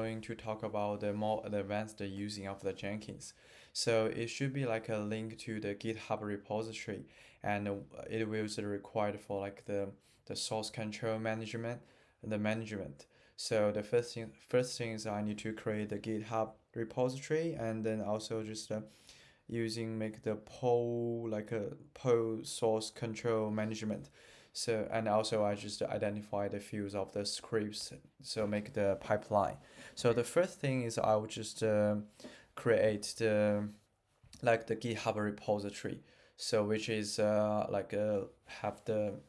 Going to talk about the more advanced using of the Jenkins. So it should be like a link to the GitHub repository, and it will be required for like the source control management, the management. So the first thing is I need to create the GitHub repository, and then also just using make the poll like a poll source control management. So and also I just identify the fields of the scripts, so make the pipeline. So the first thing is I would just create the GitHub repository, so which is have the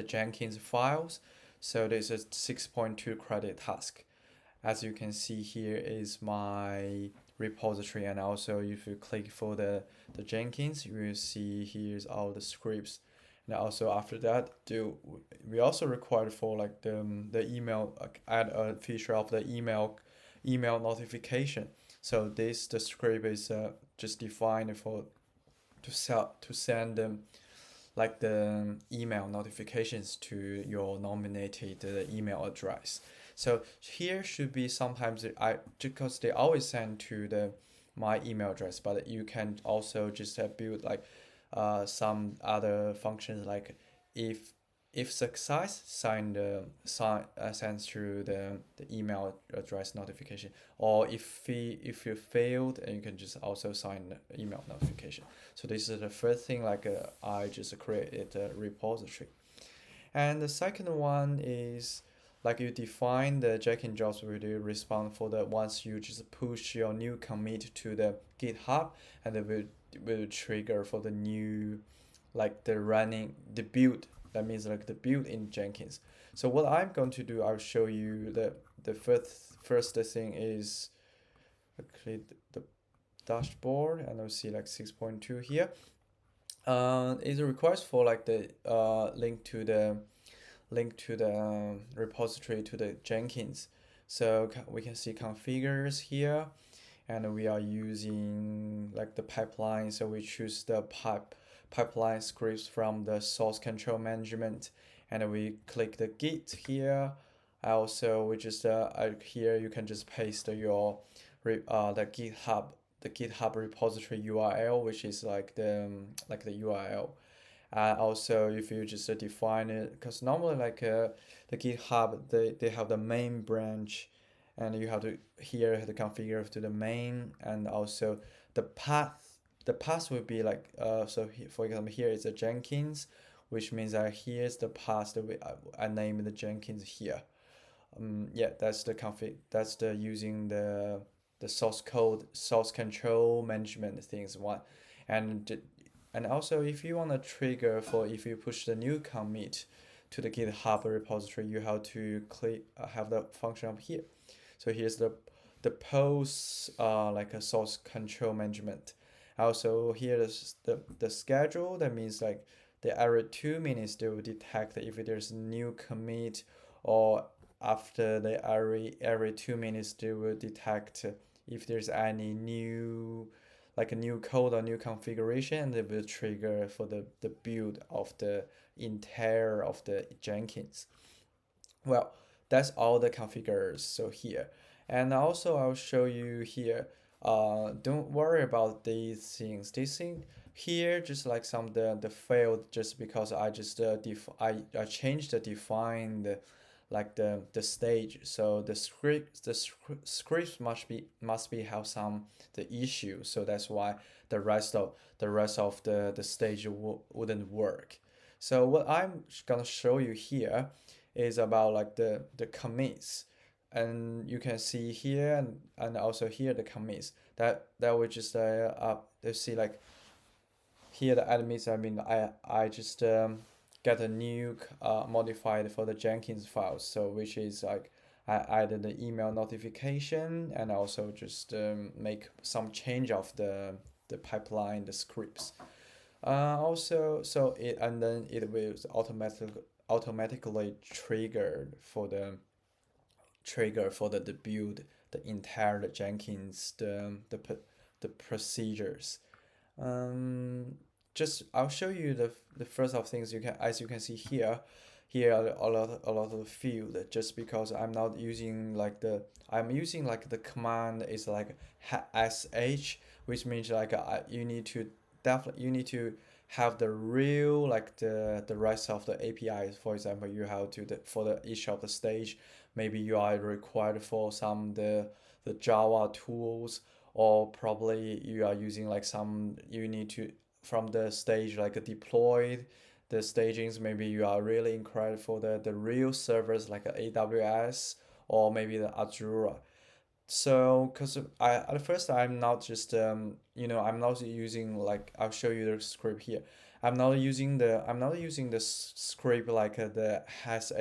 Jenkins files. So there's a 6.2 credit task. As you can see here is my repository, and also if you click for the Jenkins, you will see here's all the scripts. And also after that, we also required for like the email, add a feature of the email notification. So the script is just defined for to send them like the email notifications to your nominated email address. So here should be sometimes I because they always send to the my email address, but you can also just build like some other functions like if if success sends through the email address notification, or if you failed, and you can just also sign the email notification. So this is the first thing like I just created a repository. And the second one is like you define the Jenkins jobs will respond for the once you just push your new commit to the GitHub, and it will trigger for the new like the build. That means like the build in Jenkins. So what I'm going to do, I'll show you the first thing is actually the dashboard, and I'll see like 6.2 here. It requires for like the link to the repository to the Jenkins. So we can see configures here, and we are using like the pipeline. So we choose the pipeline scripts from the source control management, and we click the Git here. Also, we just here you can just paste the GitHub repository URL, which is like the URL. Also, if you just define it, because normally like the GitHub, they have the main branch, and you have to here the configure to the main, and also the path. The path would be like so here, for example, here is a Jenkins, which means that here's the path that I name the Jenkins here. Yeah, that's the config. That's the using the source code, source control management things one, and and also if you want to trigger for if you push the new commit to the GitHub repository, you have to click have the function up here. So here's the post like a source control management. Also here is the schedule. That means like the every 2 minutes they will detect if there's new commit, or after the every 2 minutes they will detect if there's any new like a new code or new configuration, and it will trigger for the build of the entire of the Jenkins. Well, that's all the configures so here. And also I'll show you here, don't worry about these things. This thing here just like some the failed just because I just I changed the define like the stage. So the script must be have some the issue. So that's why the rest of the stage wouldn't work. So what I'm gonna show you here is about like the commits, and you can see here and also here the commits that would just let's see like here the admins. I mean I just get a new modified for the Jenkins files, so which is like I added the email notification, and also just make some change of the pipeline, the scripts. Also, so it and then it will automatically trigger for the build the entire Jenkins the procedures. Um, just I'll show you the first of things you can as you can see here. here a lot of field just because I'm not using like the I'm using like the command is like sh, which means like you need to definitely you need to have the real like the rest of the APIs. For example, you have to for the each of the stage, maybe you are required for some the Java tools, or probably you are using like some you need to from the stage like deployed the stagings. Maybe you are really inquired for the real servers like AWS or maybe the Azure. So, because I at first I'm not just I'm not using like I'll show you the script here. I'm not using the script like the hash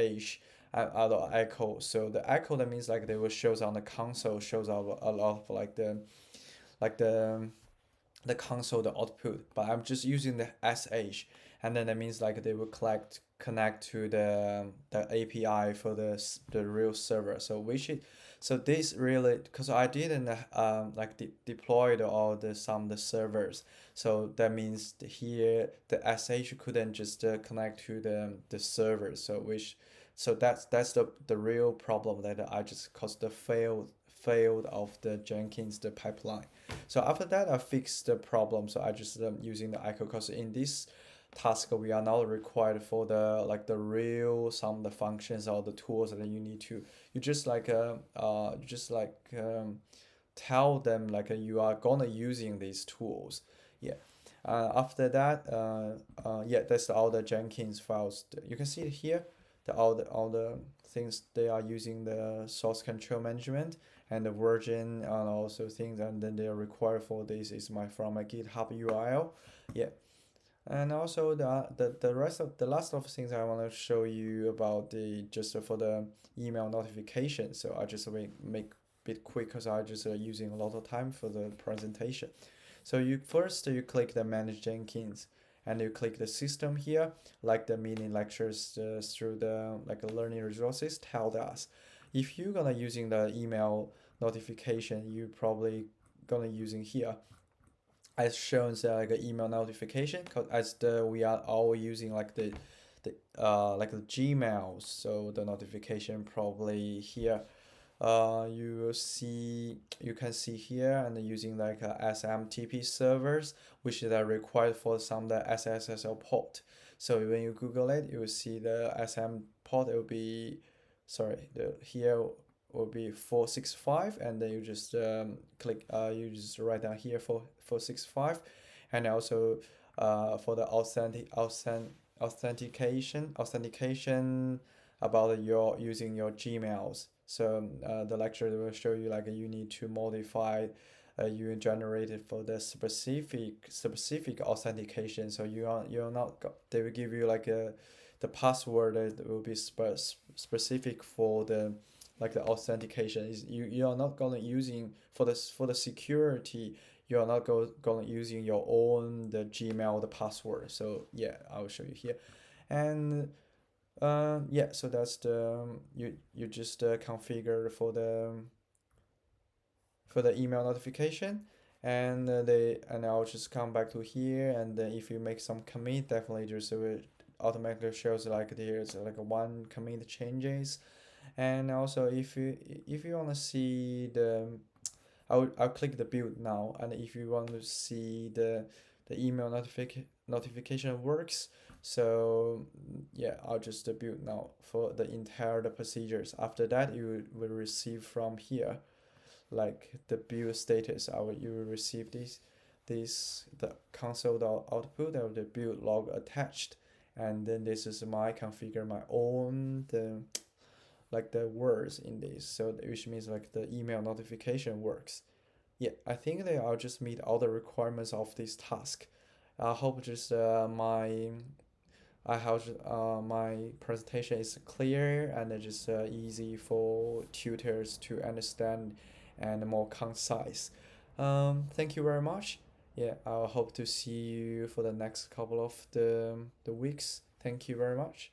out of echo. So the echo, that means like they will shows on the console, shows up a lot of like the console the output, but I'm just using the sh, and then that means like they will connect to the API for the real server. So we should so this really because I didn't like deploy all the some the servers, so that means here the sh couldn't just connect to the server. So which so that's the real problem that I just caused the failed of the Jenkins the pipeline. So after that, I fixed the problem. So I just using the echo because in this task we are not required for the like the real some of the functions or the tools that you need to. You just like tell them like you are gonna using these tools. Yeah. After that, yeah, that's all the Jenkins files. You can see it here. All the things they are using the source control management and the version and also things, and then they are required for this is my from my GitHub URL. Yeah, and also the rest of the last of things I want to show you about the just for the email notification. So I just make bit quick because I just using a lot of time for the presentation. So you click the manage Jenkins, and you click the system here, like the mini lectures through the like learning resources tell us. If you're gonna using the email notification, you probably gonna using here as shown like an email notification, cause as the we are all using like the Gmail, so the notification probably here you can see here and using like SMTP servers, which are required for some the SSL port. So when you Google it, you will see the SM port. It will be sorry, the here will be 465, and then you just click you just write down here for 465, and also for the authentication about your using your Gmails. So the lecture will show you like you need to modify you generated for the specific authentication. So you're not they will give you like the password that will be specific for the like the authentication. Is you are not gonna using for the security. You are not going using your own the Gmail the password. So yeah, I will show you here, and yeah, so that's the you just configure for the email notification, and they and I'll just come back to here, and then if you make some commit, definitely just will automatically shows like there's like a one commit changes, and also if you want to see the I'll click the build now, and if you want to see the email notification works, so yeah, I'll just build now for the entire the procedures. After that, you will receive from here like the build status. You will receive this the console output of the build log attached, and then this is my configure my own the like the words in this, so which means like the email notification works. Yeah, I think they are just meet all the requirements of this task. I hope just I hope my presentation is clear and just easy for tutors to understand and more concise. Thank you very much. Yeah, I hope to see you for the next couple of the weeks. Thank you very much.